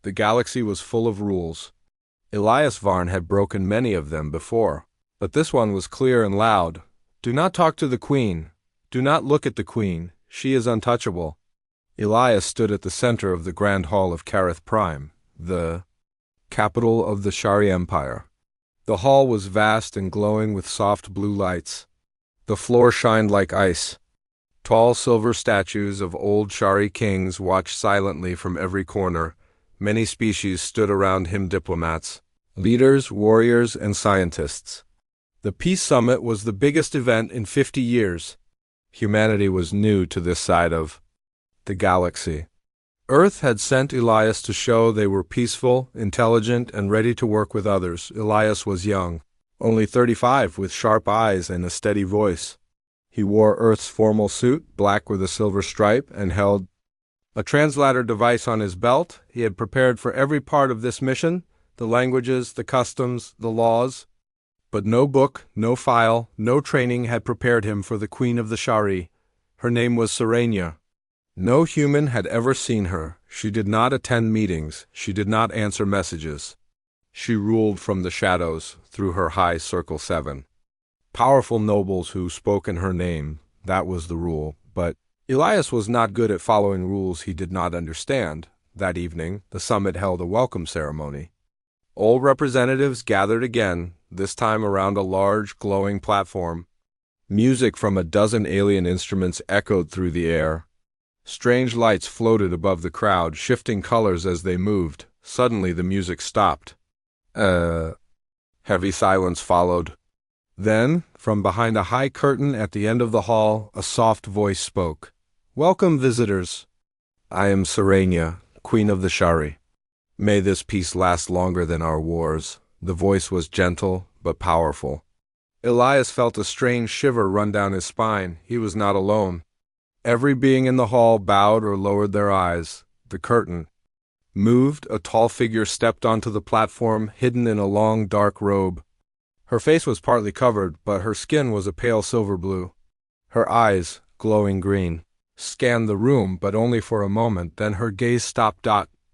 The galaxy was full of rules. Elias Varn had broken many of them before, but this one was clear and loud. Do not talk to the Queen. Do not look at the Queen. She is untouchable. Elias stood at the center of the Grand Hall of Kareth Prime, the capital of the Shari Empire. The hall was vast and glowing with soft blue lights. The floor shined like ice. Tall silver statues of old Shari kings watched silently from every corner. Many species stood around him, diplomats, leaders, warriors, and scientists. The Peace Summit was the biggest event in 50 years. Humanity was new to this side of the galaxy. Earth had sent Elias to show they were peaceful, intelligent, and ready to work with others. Elias was young, only 35, with sharp eyes and a steady voice. He wore Earth's formal suit, black with a silver stripe, and held a translator device on his belt. He had prepared for every part of this mission, the languages, the customs, the laws. But no book, no file, no training had prepared him for the Queen of the Shari. Her name was Serenia. No human had ever seen her. She did not attend meetings. She did not answer messages. She ruled from the shadows through her high Circle 7. Powerful nobles who spoke in her name, that was the rule. But Elias was not good at following rules he did not understand. That evening, the summit held a welcome ceremony. All representatives gathered again, this time around a large, glowing platform. Music from a dozen alien instruments echoed through the air. Strange lights floated above the crowd, shifting colors as they moved. Suddenly the music stopped. Heavy silence followed. Then, from behind a high curtain at the end of the hall, a soft voice spoke. Welcome, visitors. I am Serenia, Queen of the Shari. May this peace last longer than our wars. The voice was gentle, but powerful. Elias felt a strange shiver run down his spine. He was not alone. Every being in the hall bowed or lowered their eyes. The curtain moved. A tall figure stepped onto the platform, hidden in a long, dark robe. Her face was partly covered, but her skin was a pale silver blue. Her eyes, glowing green, scanned the room, but only for a moment. Then her gaze stopped.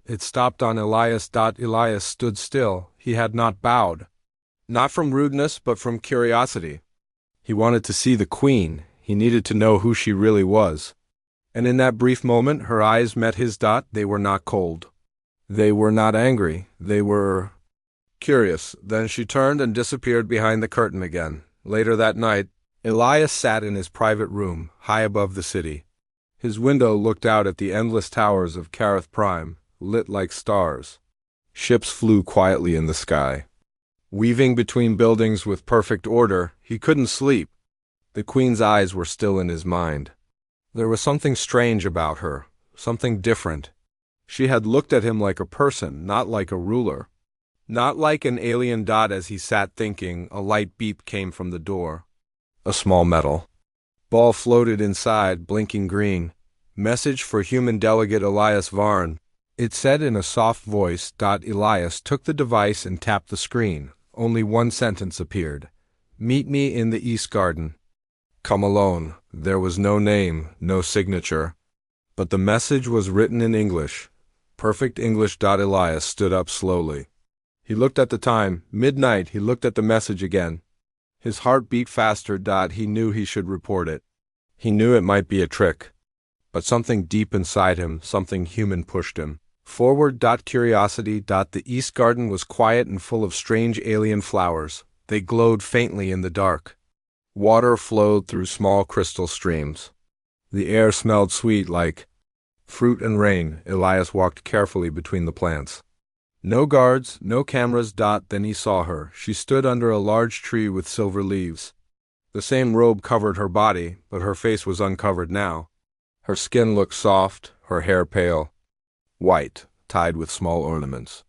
It stopped on Elias. Elias stood still. He had not bowed. Not from rudeness, but from curiosity. He wanted to see the Queen. He needed to know who she really was. And in that brief moment, her eyes met his. They were not cold. They were not angry. They were curious. Then she turned and disappeared behind the curtain again. Later that night, Elias sat in his private room, high above the city. His window looked out at the endless towers of Kareth Prime, lit like stars. Ships flew quietly in the sky. Weaving between buildings with perfect order, he couldn't sleep. The Queen's eyes were still in his mind. There was something strange about her, something different. She had looked at him like a person, not like a ruler. Not like an alien. As he sat thinking, a light beep came from the door. A small metal ball floated inside, blinking green. Message for human delegate Elias Varn. It said in a soft voice. Elias took the device and tapped the screen. Only one sentence appeared. Meet me in the East Garden. Come alone. There was no name, no signature. But the message was written in English. Perfect English. Elias stood up slowly. He looked at the time. Midnight. He looked at the message again. His heart beat faster. He knew he should report it. He knew it might be a trick. But something deep inside him, something human pushed him forward. Curiosity. The East Garden was quiet and full of strange alien flowers. They glowed faintly in the dark. Water flowed through small crystal streams. The air smelled sweet like fruit and rain. Elias walked carefully between the plants. No guards, no cameras. Then he saw her. She stood under a large tree with silver leaves. The same robe covered her body, but her face was uncovered now. Her skin looked soft, her hair pale, white, tied with small ornaments.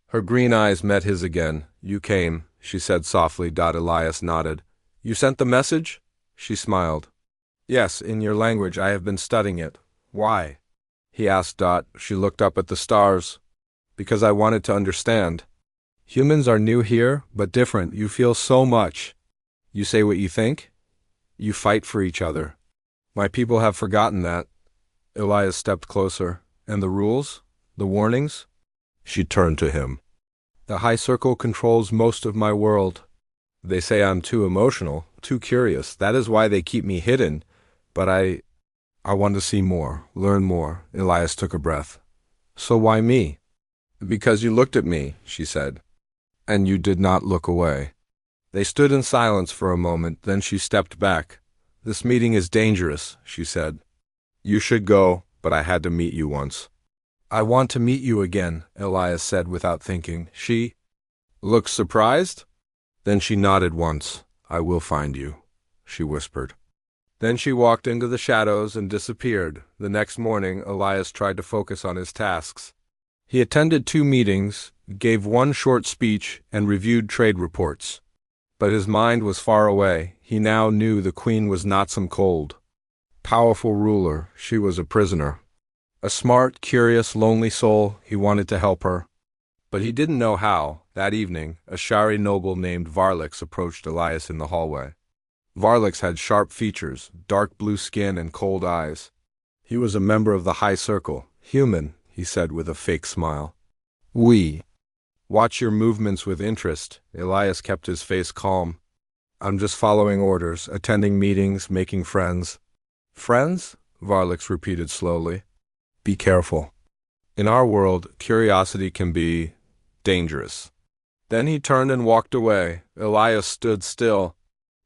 Her green eyes met his again. You came, she said softly. Elias nodded. You sent the message? She smiled. Yes, in your language. I have been studying it. Why? He asked. She looked up at the stars. Because I wanted to understand. Humans are new here, but different. You feel so much. You say what you think. You fight for each other. My people have forgotten that. Elias stepped closer. And the rules? The warnings? She turned to him. The high circle controls most of my world. They say I'm too emotional, too curious. That is why they keep me hidden. But I want to see more, learn more. Elias took a breath. So why me? Because you looked at me, she said. And you did not look away. They stood in silence for a moment, then she stepped back. This meeting is dangerous, she said. You should go, but I had to meet you once. I want to meet you again, Elias said without thinking. She looked surprised. Then she nodded once. I will find you, she whispered. Then she walked into the shadows and disappeared. The next morning, Elias tried to focus on his tasks. He attended 2 meetings, gave 1 short speech, and reviewed trade reports. But his mind was far away. He now knew the queen was not some cold, powerful ruler. She was a prisoner. A smart, curious, lonely soul. He wanted to help her. But he didn't know how. That evening, a Shari noble named Varlix approached Elias in the hallway. Varlix had sharp features, dark blue skin, and cold eyes. He was a member of the High Circle. Human, he said with a fake smile. We watch your movements with interest. Elias kept his face calm. I'm just following orders, attending meetings, making friends. Friends? Varlix repeated slowly. Be careful. In our world, curiosity can be dangerous. Then he turned and walked away. Elias stood still.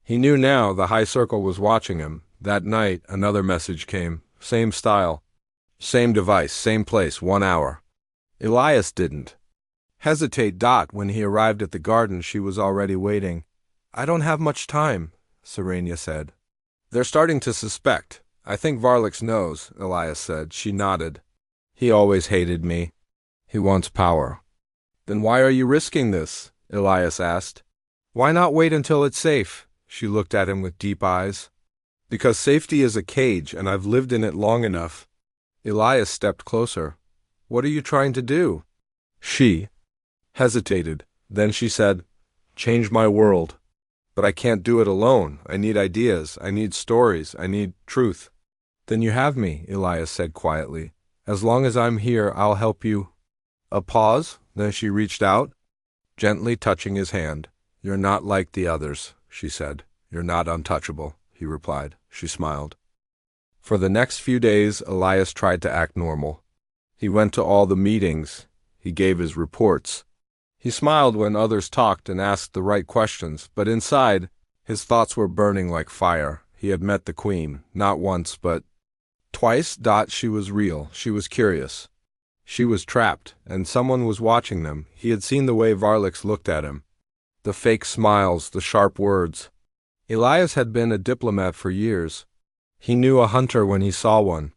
He knew now the High Circle was watching him. That night, another message came. Same style. Same device, same place, 1 hour. Elias didn't hesitate. When he arrived at the garden, she was already waiting. I don't have much time, Serenia said. They're starting to suspect. I think Varlix knows, Elias said. She nodded. He always hated me. He wants power. Then why are you risking this? Elias asked. Why not wait until it's safe? She looked at him with deep eyes. Because safety is a cage, and I've lived in it long enough. Elias stepped closer. What are you trying to do? She hesitated. Then she said, change my world. But I can't do it alone. I need ideas. I need stories. I need truth. Then you have me, Elias said quietly. As long as I'm here, I'll help you. A pause. Then she reached out, gently touching his hand. You're not like the others, she said. You're not untouchable, he replied. She smiled. For the next few days, Elias tried to act normal. He went to all the meetings. He gave his reports. He smiled when others talked and asked the right questions, but inside, his thoughts were burning like fire. He had met the queen, not once, but twice. She was real. She was curious. She was trapped, and someone was watching them. He had seen the way Varlix looked at him. The fake smiles, the sharp words. Elias had been a diplomat for years. He knew a hunter when he saw one.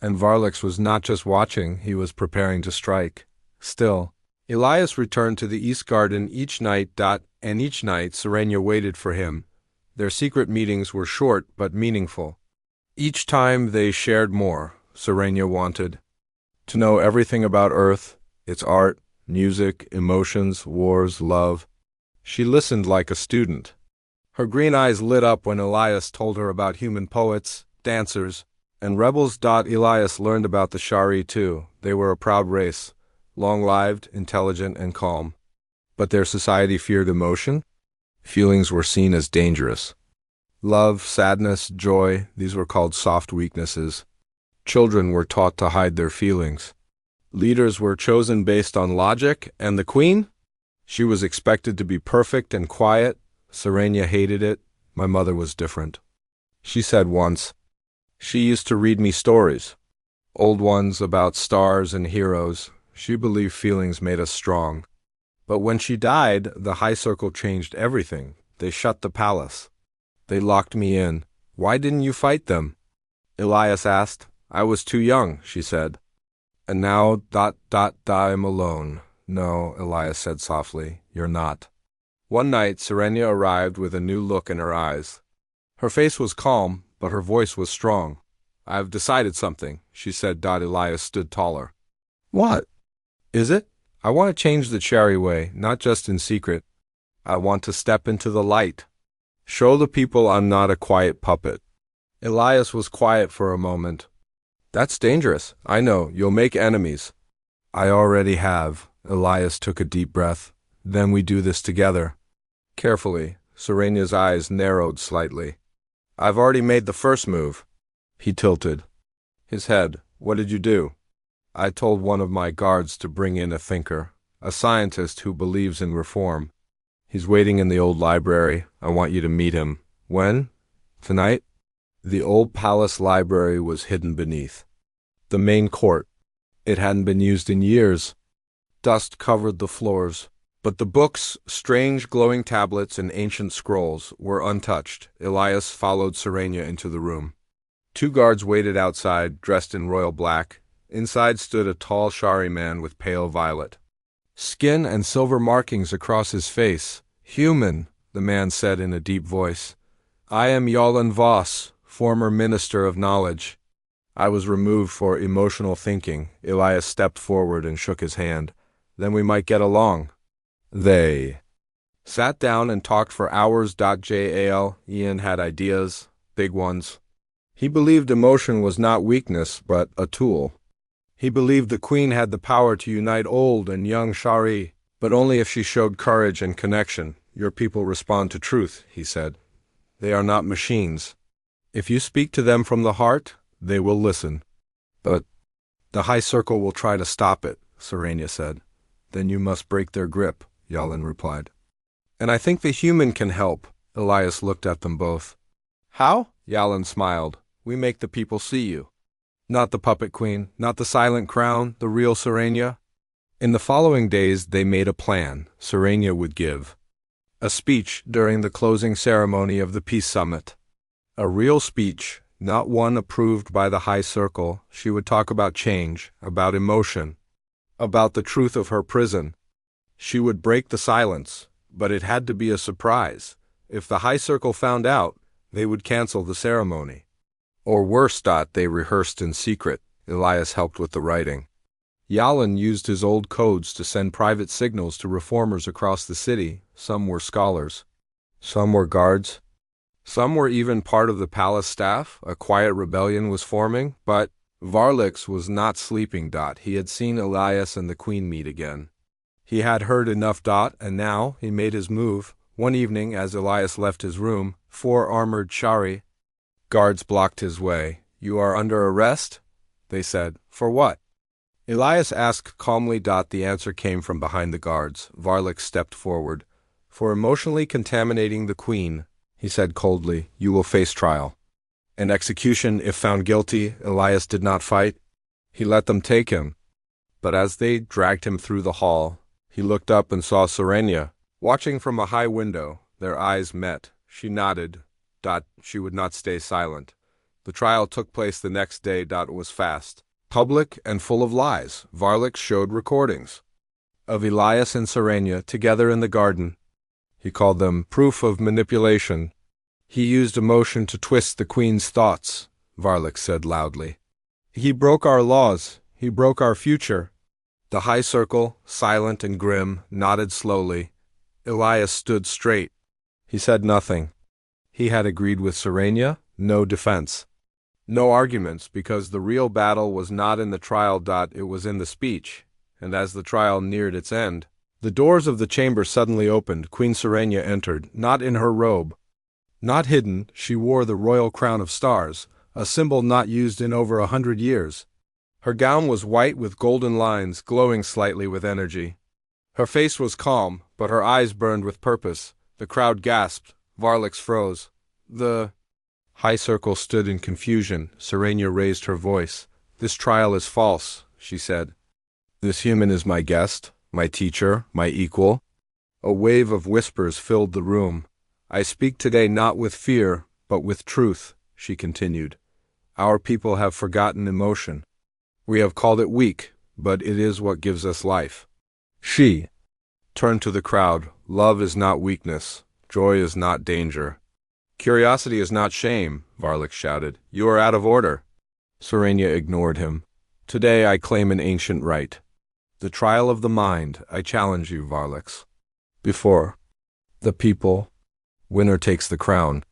And Varlix was not just watching, he was preparing to strike. Still, Elias returned to the East Garden each night. And each night Serenia waited for him. Their secret meetings were short but meaningful. Each time they shared more. Serenia wanted to know everything about Earth, its art, music, emotions, wars, love. She listened like a student. Her green eyes lit up when Elias told her about human poets, dancers, and rebels. Elias learned about the Shari too. They were a proud race, long-lived, intelligent, and calm. But their society feared emotion. Feelings were seen as dangerous. Love, sadness, joy, these were called soft weaknesses. Children were taught to hide their feelings. Leaders were chosen based on logic, and the queen? She was expected to be perfect and quiet. Serenia hated it. My mother was different. She said once, she used to read me stories, old ones about stars and heroes. She believed feelings made us strong. But when she died, the High Circle changed everything. They shut the palace. They locked me in. Why didn't you fight them? Elias asked. I was too young, she said. And now, I'm alone. No, Elias said softly, you're not. One night, Serenia arrived with a new look in her eyes. Her face was calm, but her voice was strong. I've decided something, she said. Elias stood taller. What? Is it? I want to change the Shari way, not just in secret. I want to step into the light. Show the people I'm not a quiet puppet. Elias was quiet for a moment. That's dangerous. I know, you'll make enemies. I already have. Elias took a deep breath. Then we do this together. Carefully, Serenya's eyes narrowed slightly. I've already made the first move. He tilted his head. What did you do? I told one of my guards to bring in a thinker, a scientist who believes in reform. He's waiting in the old library. I want you to meet him. When? Tonight? The old palace library was hidden beneath the main court. It hadn't been used in years. Dust covered the floors, but the books, strange glowing tablets and ancient scrolls, were untouched. Elias followed Serenia into the room. 2 guards waited outside, dressed in royal black. Inside stood a tall Shari man with pale violet skin and silver markings across his face. Human, the man said in a deep voice. I am Yalan Voss, former Minister of Knowledge. I was removed for emotional thinking. Elias stepped forward and shook his hand. Then we might get along. They sat down and talked for hours. Jal Ian had ideas, big ones. He believed emotion was not weakness, but a tool. He believed the queen had the power to unite old and young Shari, but only if she showed courage and connection. Your people respond to truth, he said. They are not machines. If you speak to them from the heart, they will listen. But the High Circle will try to stop it, Serenia said. Then you must break their grip, Yalan replied. And I think the human can help. Elias looked at them both. How? Yalan smiled. We make the people see you. Not the puppet queen, not the silent crown, the real Serenia. In the following days they made a plan Serenia would give a speech during the closing ceremony of the Peace Summit. A real speech, not one approved by the High Circle. She would talk about change, about emotion, about the truth of her prison. She would break the silence, but it had to be a surprise. If the High Circle found out, they would cancel the ceremony. Or worse, they rehearsed in secret. Elias helped with the writing. Yalan used his old codes to send private signals to reformers across the city. Some were scholars. Some were guards. Some were even part of the palace staff. A quiet rebellion was forming, but Varlix was not sleeping. He had seen Elias and the queen meet again. He had heard enough. And now he made his move. One evening, as Elias left his room, 4 armored Shari guards blocked his way. You are under arrest? They said. For what? Elias asked calmly. The answer came from behind the guards. Varlix stepped forward. For emotionally contaminating the queen, he said coldly. You will face trial and execution if found guilty. Elias did not fight. He let them take him. But as they dragged him through the hall, he looked up and saw Serenia watching from a high window. Their eyes met. She nodded. She would not stay silent. The trial took place the next day. It was fast, public, and full of lies. Varlix showed recordings of Elias and Serenia together in the garden. He called them proof of manipulation. He used emotion to twist the queen's thoughts, Varlix said loudly. He broke our laws. He broke our future. The High Circle, silent and grim, nodded slowly. Elias stood straight. He said nothing. He had agreed with Serenia. No defense. No arguments, because the real battle was not in the trial. It was in the speech. And as the trial neared its end, the doors of the chamber suddenly opened. Queen Serenia entered, not in her robe. Not hidden, she wore the royal crown of stars, a symbol not used in over 100 years. Her gown was white with golden lines, glowing slightly with energy. Her face was calm, but her eyes burned with purpose. The crowd gasped. Varlix froze. The High Circle stood in confusion. Serenia raised her voice. This trial is false, she said. This human is my guest, my teacher, my equal. A wave of whispers filled the room. I speak today not with fear, but with truth, she continued. Our people have forgotten emotion. We have called it weak, but it is what gives us life. She turned to the crowd. Love is not weakness. Joy is not danger. Curiosity is not shame, Varlix shouted. You are out of order. Serenia ignored him. Today I claim an ancient right. The trial of the mind. I challenge you, Varlix. Before the people, winner takes the crown.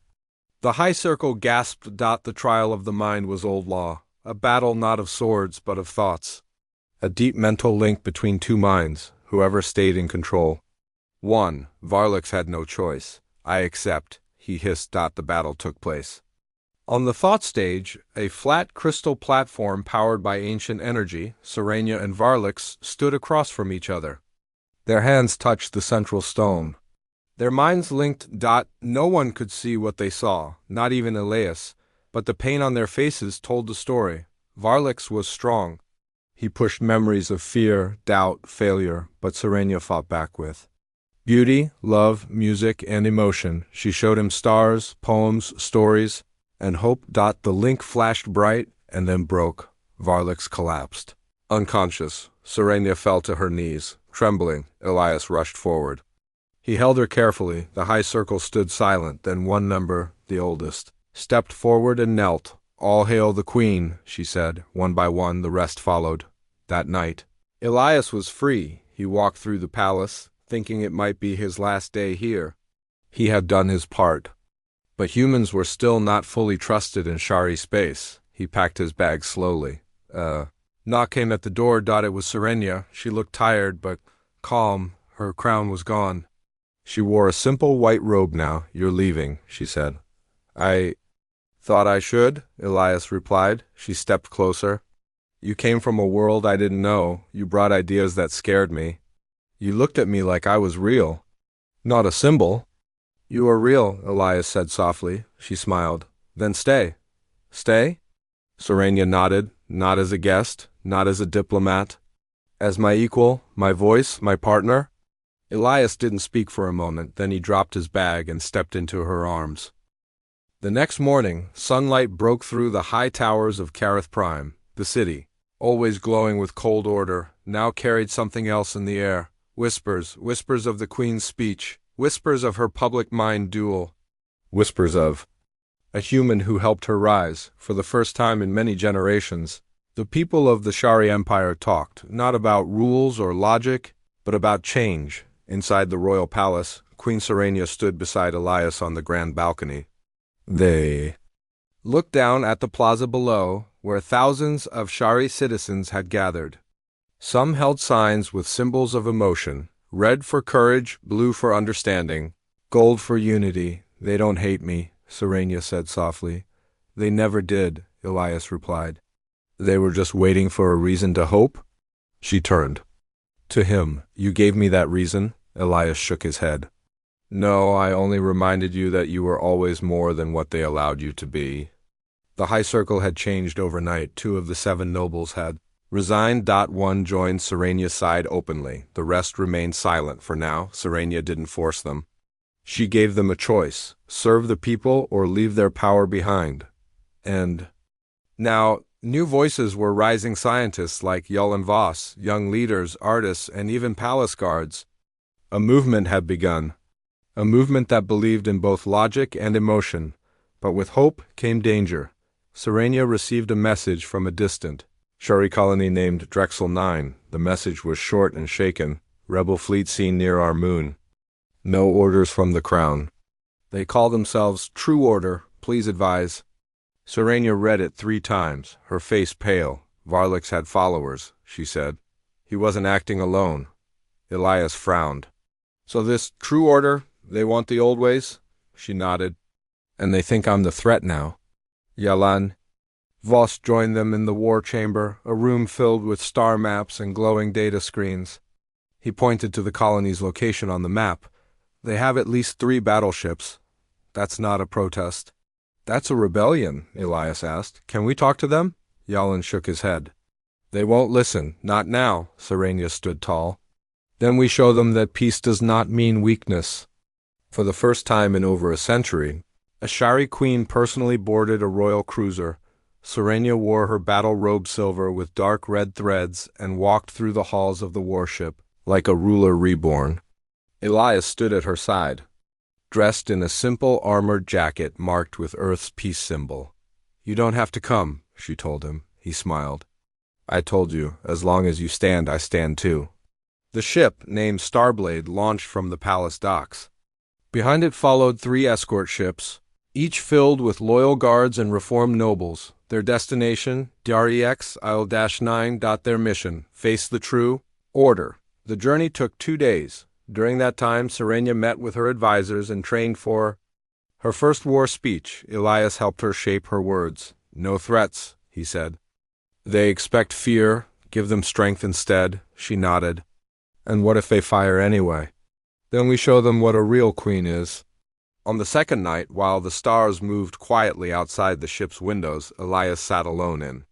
The High Circle gasped. The trial of the mind was old law. A battle not of swords, but of thoughts. A deep mental link between 2 minds. whoever stayed in control. 1. Varlix had no choice. I accept, he hissed. The battle took place. On the thought stage, a flat crystal platform powered by ancient energy, Serenia and Varlix stood across from each other. Their hands touched the central stone. Their minds linked. No one could see what they saw, not even Elias, but the pain on their faces told the story. Varlix was strong. He pushed memories of fear, doubt, failure, but Serenia fought back with beauty, love, music, and emotion. She showed him stars, poems, stories, and hope. The link flashed bright and then broke. Varlix collapsed. Unconscious, Serenia fell to her knees. Trembling, Elias rushed forward. He held her carefully. The high circle stood silent. Then one member, the oldest, stepped forward and knelt. All hail the Queen, she said. One by one, the rest followed. That night, Elias was free. He walked through the palace, thinking it might be his last day here. He had done his part. But humans were still not fully trusted in Shari space. He packed his bag slowly. Knock came at the door. It was Serenia. She looked tired, but calm. Her crown was gone. She wore a simple white robe now. You're leaving, she said. I thought I should, Elias replied. She stepped closer. You came from a world I didn't know. You brought ideas that scared me. You looked at me like I was real. Not a symbol. You are real, Elias said softly. She smiled. Then stay. Stay? Serenia nodded. Not as a guest, not as a diplomat. As my equal, my voice, my partner. Elias didn't speak for a moment. Then he dropped his bag and stepped into her arms. The next morning, sunlight broke through the high towers of Kareth Prime. The city, always glowing with cold order, now carried something else in the air. Whispers, whispers of the Queen's speech, whispers of her public mind duel, whispers of a human who helped her rise. For the first time in many generations, the people of the Shari Empire talked, not about rules or logic, but about change. Inside the royal palace, Queen Serenia stood beside Elias on the grand balcony. They looked down at the plaza below, where thousands of Shari citizens had gathered. Some held signs with symbols of emotion, red for courage, blue for understanding, gold for unity. They don't hate me, Serenia said softly. They never did, Elias replied. They were just waiting for a reason to hope? She turned to him. You gave me that reason? Elias shook his head. No, I only reminded you that you were always more than what they allowed you to be. The high circle had changed overnight. 2 of the 7 nobles had resigned. 1 joined Serenia's side openly. The rest remained silent for now. Serenia didn't force them. She gave them a choice: serve the people or leave their power behind. And now, new voices were rising: scientists like Yulin Voss, young leaders, artists, and even palace guards. A movement had begun. A movement that believed in both logic and emotion. But with hope came danger. Serenia received a message from a distant Shari colony named Drexel 9. The message was short and shaken. Rebel fleet seen near our moon. No orders from the crown. They call themselves True Order. Please advise. Serenia read it 3 times, her face pale. Varlix had followers, she said. He wasn't acting alone. Elias frowned. So this True Order, they want the old ways? She nodded. And they think I'm the threat now. Yalan. Voss joined them in the war chamber, a room filled with star maps and glowing data screens. He pointed to the colony's location on the map. They have at least 3 battleships. That's not a protest. That's a rebellion, Elias asked. Can we talk to them? Yulin shook his head. They won't listen, not now. Serenia stood tall. Then we show them that peace does not mean weakness. For the first time in over a century, a Shari queen personally boarded a royal cruiser. Serenia wore her battle robe silver with dark red threads and walked through the halls of the warship like a ruler reborn. Elias stood at her side, dressed in a simple armored jacket marked with Earth's peace symbol. You don't have to come, she told him. He smiled. I told you, as long as you stand, I stand too. The ship, named Starblade, launched from the palace docks. Behind it followed 3 escort ships, each filled with loyal guards and reformed nobles. Their destination, Dariex Isle-9. Their mission, face the True Order. The journey took 2 days. During that time, Serenia met with her advisors and trained for her first war speech. Elias helped her shape her words. "No threats," he said. "They expect fear. Give them strength instead." She nodded. "And what if they fire anyway?" "Then we show them what a real queen is." On the second night, while the stars moved quietly outside the ship's windows, Elias sat alone in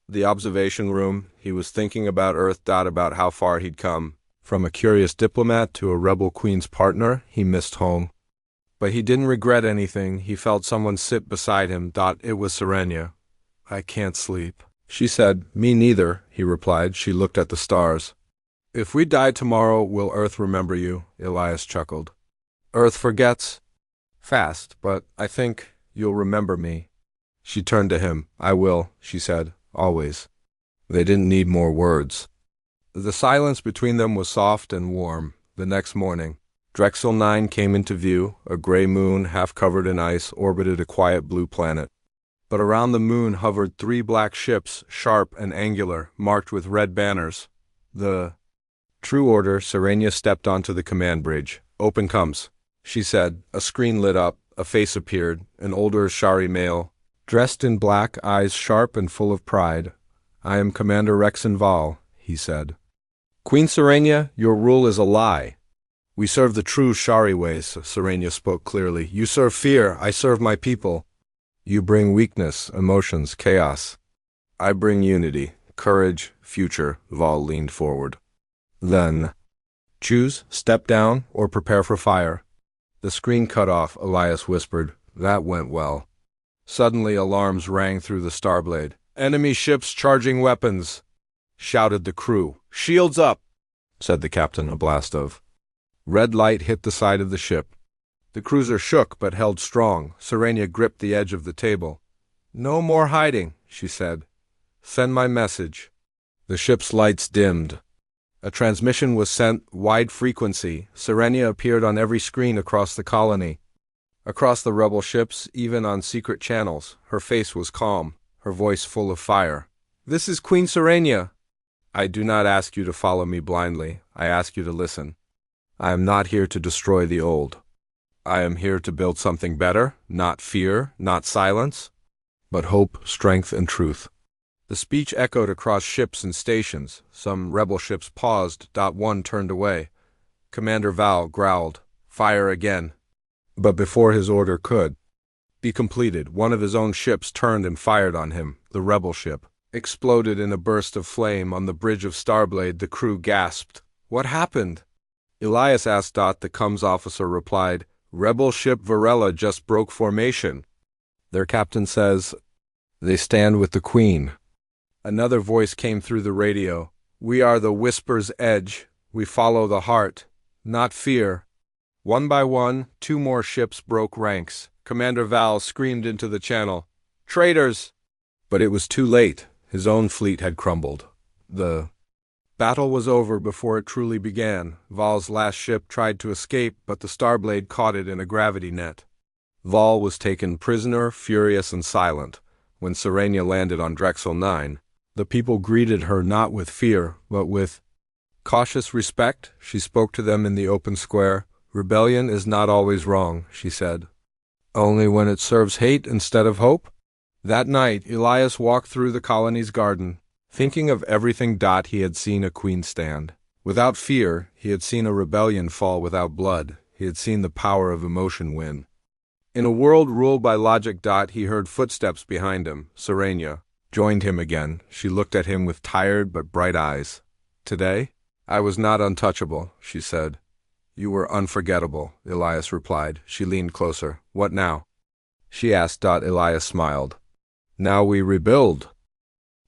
the observation room. He was thinking about Earth. About how far he'd come. From a curious diplomat to a rebel queen's partner, he missed home. But he didn't regret anything. He felt someone sit beside him. It was Serenia. "I can't sleep," she said. "Me neither," he replied. She looked at the stars. "If we die tomorrow, will Earth remember you?" Elias chuckled. "Earth forgets fast, but I think you'll remember me." She turned to him. "I will," she said. "Always." They didn't need more words. The silence between them was soft and warm. The next morning, Drexel 9 came into view. A gray moon, half covered in ice, orbited a quiet blue planet. But around the moon hovered 3 black ships, sharp and angular, marked with red banners. The True Order. Serenia stepped onto the command bridge. "Open comes," she said. A screen lit up. A face appeared, an older Shari male, dressed in black, eyes sharp and full of pride. "I am Commander Rexon Val," he said. "Queen Serenia, your rule is a lie. We serve the true Shari ways." Serenia spoke clearly. "You serve fear, I serve my people. You bring weakness, emotions, chaos. I bring unity, courage, future." Val leaned forward. "Then choose, step down, or prepare for fire." The screen cut off. Elias whispered. "That went well." Suddenly alarms rang through the starblade. "Enemy ships charging weapons," shouted the crew. "Shields up," said the captain. A blast of red light hit the side of the ship. The cruiser shook but held strong. Serenia gripped the edge of the table. "No more hiding," she said. "Send my message." The ship's lights dimmed. A transmission was sent, wide frequency. Serenia appeared on every screen across the colony, across the rebel ships, even on secret channels. Her face was calm, her voice full of fire. "This is Queen Serenia. I do not ask you to follow me blindly. I ask you to listen. I am not here to destroy the old. I am here to build something better, not fear, not silence, but hope, strength, and truth." The speech echoed across ships and stations. Some rebel ships paused. One turned away. Commander Val growled, "Fire again." But before his order could be completed, one of his own ships turned and fired on him. The rebel ship exploded in a burst of flame on the bridge of Starblade. The crew gasped. "What happened?" Elias asked. The comms officer replied, "Rebel ship Varela just broke formation. Their captain says they stand with the Queen." Another voice came through the radio. "We are the Whisper's Edge. We follow the heart, not fear." One by one, 2 more ships broke ranks. Commander Val screamed into the channel, "Traitors!" But it was too late. His own fleet had crumbled. The battle was over before it truly began. Val's last ship tried to escape, but the Starblade caught it in a gravity net. Val was taken prisoner, furious and silent. When Serenia landed on Drexel 9, the people greeted her not with fear, but with cautious respect. She spoke to them in the open square. "Rebellion is not always wrong," she said. "Only when it serves hate instead of hope." That night, Elias walked through the colony's garden, thinking of everything. He had seen a queen stand without fear. He had seen a rebellion fall without blood. He had seen the power of emotion win. In a world ruled by logic. He heard footsteps behind him. Serenia joined him again. She looked at him with tired but bright eyes. "Today, I was not untouchable," she said. "You were unforgettable," Elias replied. She leaned closer. "What now?" she asked. Elias smiled. "Now we rebuild."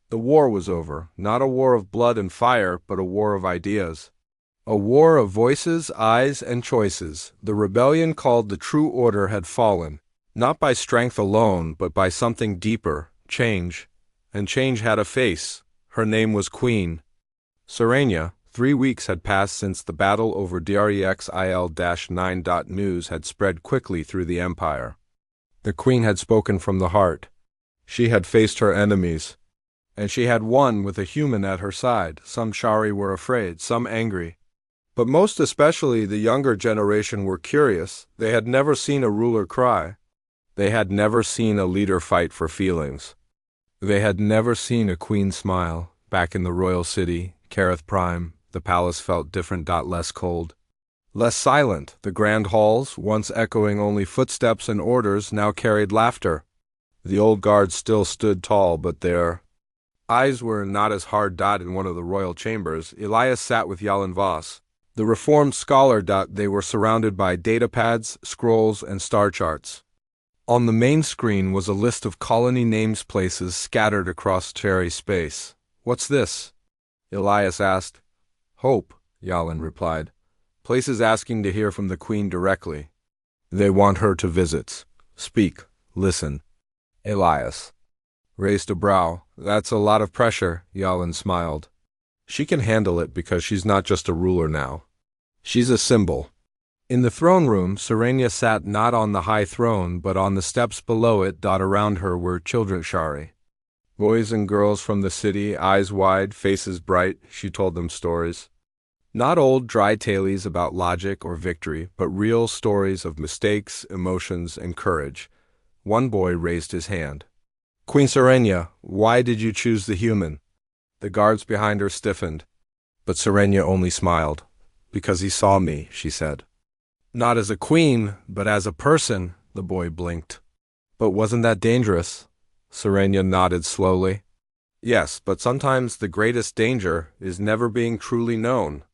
The war was over. Not a war of blood and fire, but a war of ideas. A war of voices, eyes, and choices. The rebellion called the True Order had fallen, not by strength alone, but by something deeper, change. And change had a face. Her name was Queen Serenia. 3 weeks had passed since the battle over DREXIL-9. News had spread quickly through the Empire. The Queen had spoken from the heart. She had faced her enemies, and she had won with a human at her side. Some Shari were afraid, some angry, But most especially the younger generation were curious. They had never seen a ruler cry. They had never seen a leader fight for feelings. They had never seen a queen smile. Back in the royal city, Careth Prime, the palace felt different. Less cold. Less silent. The grand halls, once echoing only footsteps and orders, now carried laughter. The old guards still stood tall, but their eyes were not as hard. In one of the royal chambers, Elias sat with Yalin Voss, the reformed scholar. They were surrounded by datapads, scrolls, and star charts. On the main screen was a list of colony names, places scattered across cherry space. "What's this?" Elias asked. "Hope," Yalin replied. "Places asking to hear from the queen directly. They want her to visit. Speak. Listen." Elias raised a brow. "That's a lot of pressure," Yalin smiled. "She can handle it because she's not just a ruler now. She's a symbol." In the throne room, Serenia sat not on the high throne, but on the steps below it. Around her were children, Shari. Boys and girls from the city, eyes wide, faces bright. She told them stories. Not old, dry tales about logic or victory, but real stories of mistakes, emotions, and courage. One boy raised his hand. "Queen Serenia, why did you choose the human?" The guards behind her stiffened. But Serenia only smiled. "Because he saw me," she said. "Not as a queen, but as a person," the boy blinked. "But wasn't that dangerous?" Serenia nodded slowly. "Yes, but sometimes the greatest danger is never being truly known."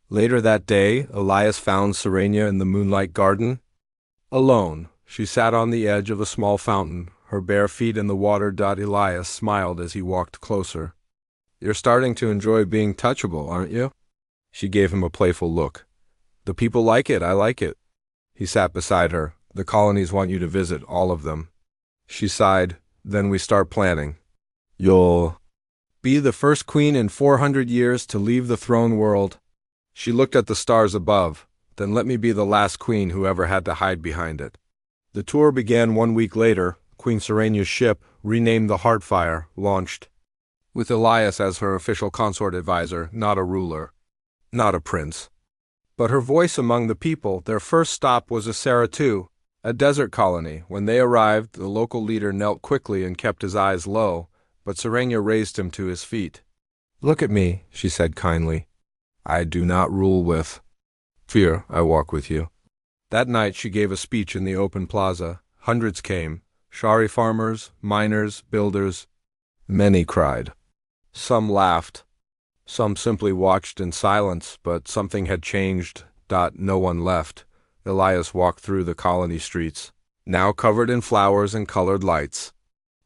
Later that day, Elias found Serenia in the moonlight garden. Alone, she sat on the edge of a small fountain, her bare feet in the water. Elias smiled as he walked closer. "You're starting to enjoy being touchable, aren't you?" She gave him a playful look. "The people like it, I like it." He sat beside her. "The colonies want you to visit, all of them." She sighed. "Then we start planning. You'll be the first queen in 400 years to leave the throne world." She looked at the stars above. "Then let me be the last queen who ever had to hide behind it." The tour began 1 week later. Queen Serenia's ship, renamed the Heartfire, launched, with Elias as her official consort advisor, not a ruler, not a prince, but her voice among the people. Their first stop was Asaratu, a desert colony. When they arrived, the local leader knelt quickly and kept his eyes low, but Serenia raised him to his feet. "Look at me," she said kindly. "I do not rule with fear, I walk with you." That night she gave a speech in the open plaza. Hundreds came, Shari farmers, miners, builders. Many cried. Some laughed. Some simply watched in silence, but something had changed. No one left. Elias walked through the colony streets, now covered in flowers and colored lights.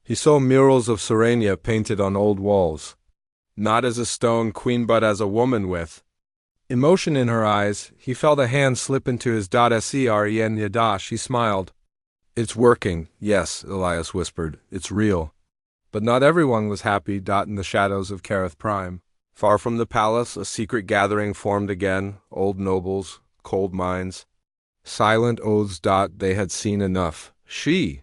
He saw murals of Serenia painted on old walls, not as a stone queen but as a woman with emotion in her eyes. He felt a hand slip into his Sren. She smiled. "It's working, yes," Elias whispered. "It's real." But not everyone was happy. In the shadows of Careth Prime, far from the palace, a secret gathering formed again. Old nobles, cold minds, silent oaths. They had seen enough. "She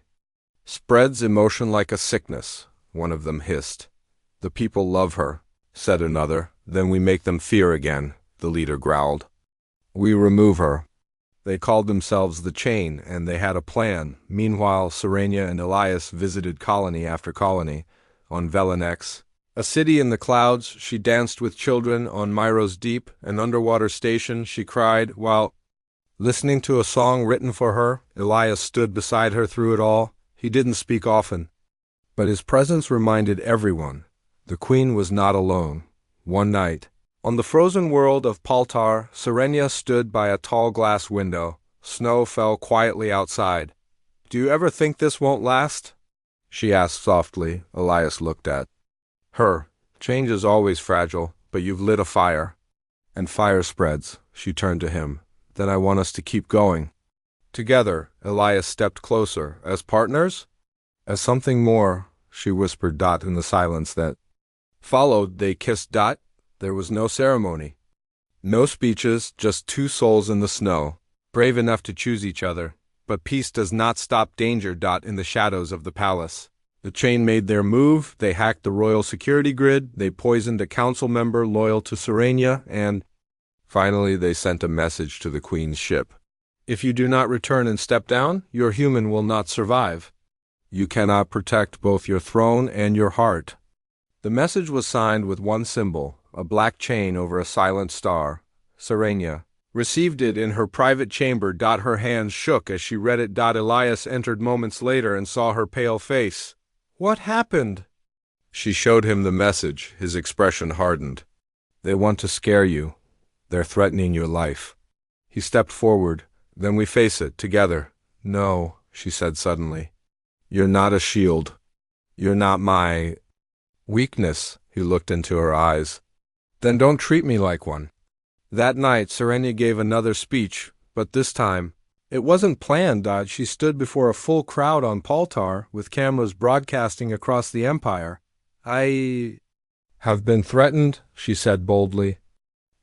spreads emotion like a sickness," one of them hissed. "The people love her," said another. "Then we make them fear again," the leader growled. "We remove her." They called themselves the Chain, and they had a plan. Meanwhile, Serenia and Elias visited colony after colony. On Velenex, a city in the clouds, she danced with children. On Myros Deep, an underwater station, she cried while listening to a song written for her. Elias stood beside her through it all. He didn't speak often, but his presence reminded everyone the queen was not alone. One night, on the frozen world of Paltar, Serenia stood by a tall glass window. Snow fell quietly outside. "Do you ever think this won't last?" she asked softly. Elias looked at her. "Change is always fragile, but you've lit a fire, and fire spreads." She turned to him. "Then I want us to keep going. Together." Elias stepped closer. "As partners?" "As something more," she whispered. In the silence that followed, they kissed. There was no ceremony, no speeches, just two souls in the snow, brave enough to choose each other. But peace does not stop danger. In the shadows of the palace, the Chain made their move. They hacked the royal security grid. They poisoned a council member loyal to Serenia, and Finally, they sent a message to the queen's ship. If you do not return and step down, your human will not survive. You cannot protect both your throne and your heart. The message was signed with one symbol, a black chain over a silent star. Sirenia received it in her private chamber. Her hands shook as she read it. Elias entered moments later and saw her pale face. What happened? She showed him the message. His expression hardened. They want to scare you. They're threatening your life. He stepped forward. Then we face it, together. No, she said suddenly. You're not a shield. You're not my weakness. He looked into her eyes. Then don't treat me like one. That night, Sirenia gave another speech, but this time, it wasn't planned. She stood before a full crowd on Paltar, with cameras broadcasting across the empire. I have been threatened, she said boldly.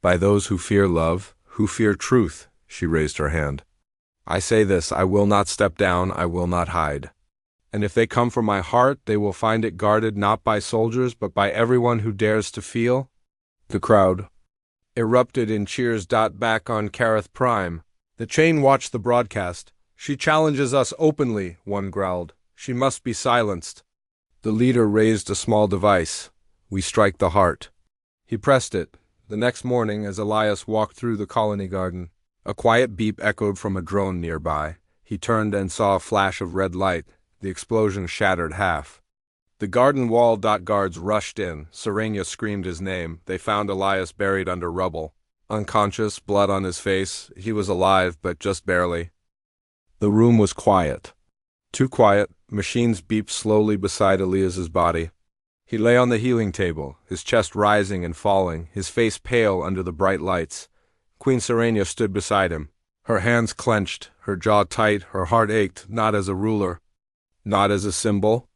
By those who fear love, who fear truth. She raised her hand. I say this, I will not step down, I will not hide. And if they come for my heart, they will find it guarded not by soldiers, but by everyone who dares to feel. The crowd erupted in cheers. Back on Kareth Prime. The chain watched the broadcast. She challenges us openly, one growled. She must be silenced. The leader raised a small device. We strike the heart. He pressed it. The next morning, as Elias walked through the colony garden, a quiet beep echoed from a drone nearby. He turned and saw a flash of red light. The explosion shattered half. The garden wall. Guards rushed in. Sirenia screamed his name. They found Elias buried under rubble. Unconscious, blood on his face. He was alive, but just barely. The room was quiet. Too quiet. Machines beeped slowly beside Elias's body. He lay on the healing table, his chest rising and falling, his face pale under the bright lights. Queen Sirenia stood beside him. Her hands clenched, her jaw tight, her heart ached, not as a ruler, not as a symbol,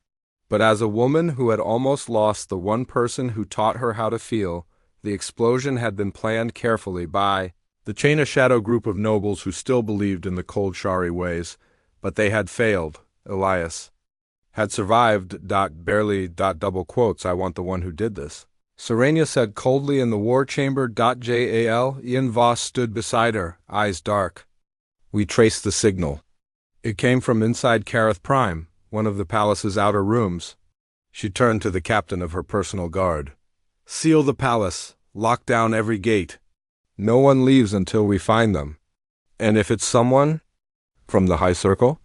but as a woman who had almost lost the one person who taught her how to feel. The explosion had been planned carefully by the chain, a shadow group of nobles who still believed in the cold Shari ways, but they had failed. Elias had survived. Barely. Double quotes. I want the one who did this. Sirenia said coldly in the war chamber. Jal. Ian Voss stood beside her, eyes dark. We traced the signal. It came from inside Kareth Prime, one of the palace's outer rooms. She turned to the captain of her personal guard. Seal the palace. Lock down every gate. No one leaves until we find them. And if it's someone from the High Circle?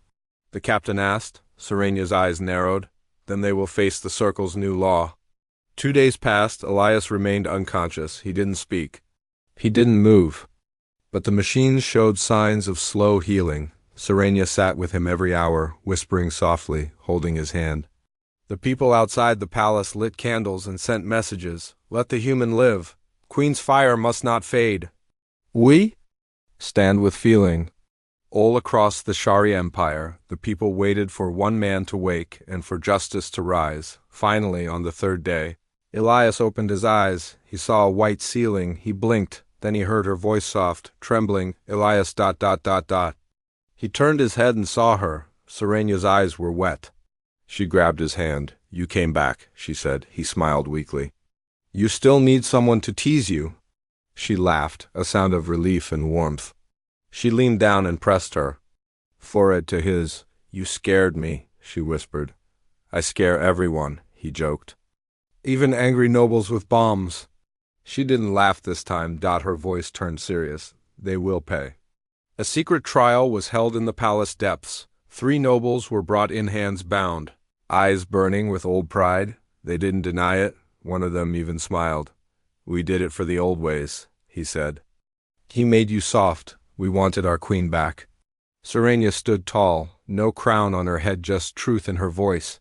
The captain asked. Sirenia's eyes narrowed. Then they will face the Circle's new law. 2 days passed. Elias remained unconscious. He didn't speak. He didn't move. But the machines showed signs of slow healing. Sirenia sat with him every hour, whispering softly, holding his hand. The people outside the palace lit candles and sent messages. Let the human live. Queen's fire must not fade. We stand with feeling. All across the Shari Empire, the people waited for one man to wake and for justice to rise. Finally, on the third day, Elias opened his eyes. He saw a white ceiling. He blinked. Then he heard her voice soft, trembling. Elias. He turned his head and saw her. Sirenia's eyes were wet. She grabbed his hand. You came back, she said. He smiled weakly. You still need someone to tease you. She laughed, a sound of relief and warmth. She leaned down and pressed her forehead to his. You scared me, she whispered. I scare everyone, he joked. Even angry nobles with bombs. She didn't laugh this time. Her voice turned serious. They will pay. A secret trial was held in the palace depths. 3 nobles were brought in, hands bound, eyes burning with old pride. They didn't deny it. One of them even smiled. We did it for the old ways, he said. He made you soft. We wanted our queen back. Sirenia stood tall, no crown on her head, just truth in her voice.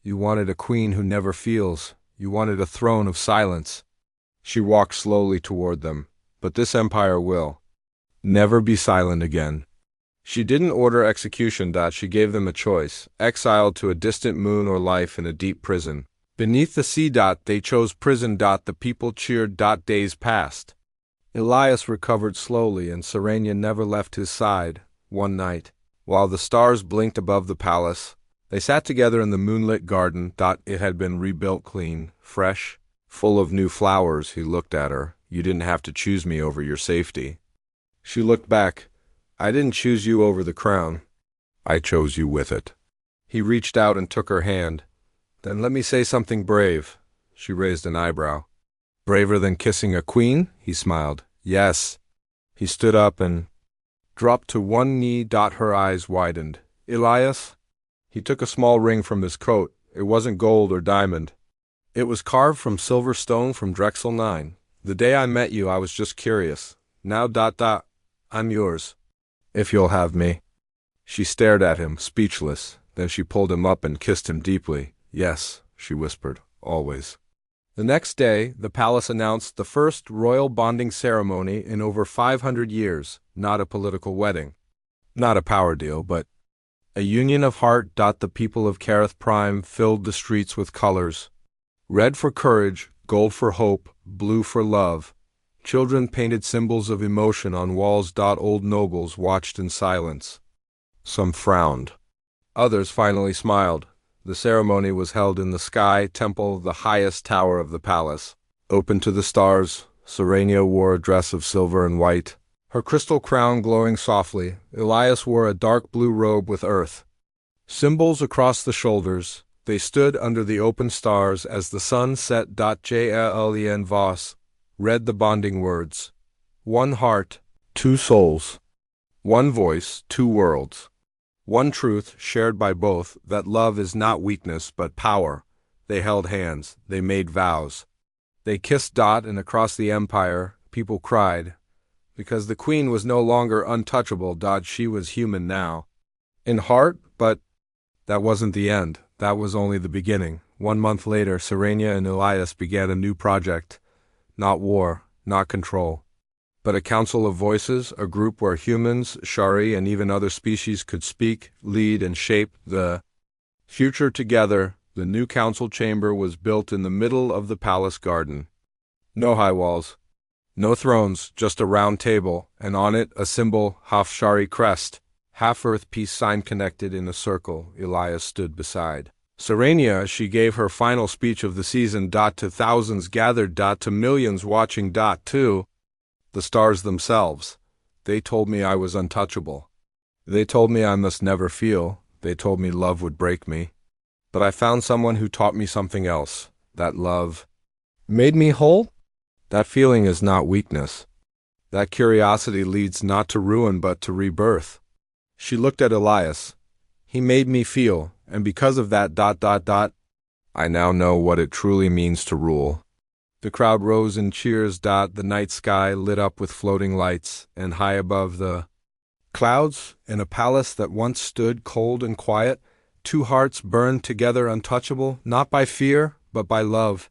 You wanted a queen who never feels. You wanted a throne of silence. She walked slowly toward them. But this empire will never be silent again. She didn't order execution. She gave them a choice, exiled to a distant moon or life in a deep prison. Beneath the sea. They chose prison. The people cheered. Days passed. Elias recovered slowly, and Sirenia never left his side. One night, while the stars blinked above the palace, they sat together in the moonlit garden. It had been rebuilt clean, fresh, full of new flowers. He looked at her. You didn't have to choose me over your safety. She looked back. I didn't choose you over the crown. I chose you with it. He reached out and took her hand. Then let me say something brave. She raised an eyebrow. Braver than kissing a queen? He smiled. Yes. He stood up and dropped to one knee. Her eyes widened. Elias? He took a small ring from his coat. It wasn't gold or diamond. It was carved from silver stone from Drexel 9. The day I met you, I was just curious. Now, I'm yours. If you'll have me. She stared at him, speechless. Then she pulled him up and kissed him deeply. Yes, she whispered, always. The next day, the palace announced the first royal bonding ceremony in over 500 years. Not a political wedding. Not a power deal, but a union of heart. The people of Carith Prime filled the streets with colors. Red for courage, gold for hope, blue for love. Children painted symbols of emotion on walls. Old nobles watched in silence. Some frowned. Others finally smiled. The ceremony was held in the Sky Temple, the highest tower of the palace. Open to the stars, Serenia wore a dress of silver and white, her crystal crown glowing softly. Elias wore a dark blue robe with earth symbols across the shoulders. They stood under the open stars as the sun set. Jalien Voss read the bonding words. One heart, two souls. One voice, two worlds. One truth shared by both, that love is not weakness but power. They held hands. They made vows. They kissed. And across the empire, people cried. Because the queen was no longer untouchable. She was human now. In heart, but that wasn't the end. That was only the beginning. 1 month later, Serenia and Elias began a new project. Not war, not control, but a council of voices, a group where humans, Shari, and even other species could speak, lead, and shape the future together. The new council chamber was built in the middle of the palace garden. No high walls, no thrones, just a round table, and on it a symbol, half Shari crest, half earth peace sign connected in a circle. Elias stood beside Serenia. She gave her final speech of the season. To thousands gathered. To millions watching. To the stars themselves. They told me I was untouchable. They told me I must never feel. They told me love would break me. But I found someone who taught me something else. That love made me whole. That feeling is not weakness. That curiosity leads not to ruin but to rebirth. She looked at Elias. He made me feel, and because of that. I now know what it truly means to rule. The crowd rose in cheers. The night sky lit up with floating lights, and high above the clouds, in a palace that once stood cold and quiet, two hearts burned together, untouchable, not by fear, but by love.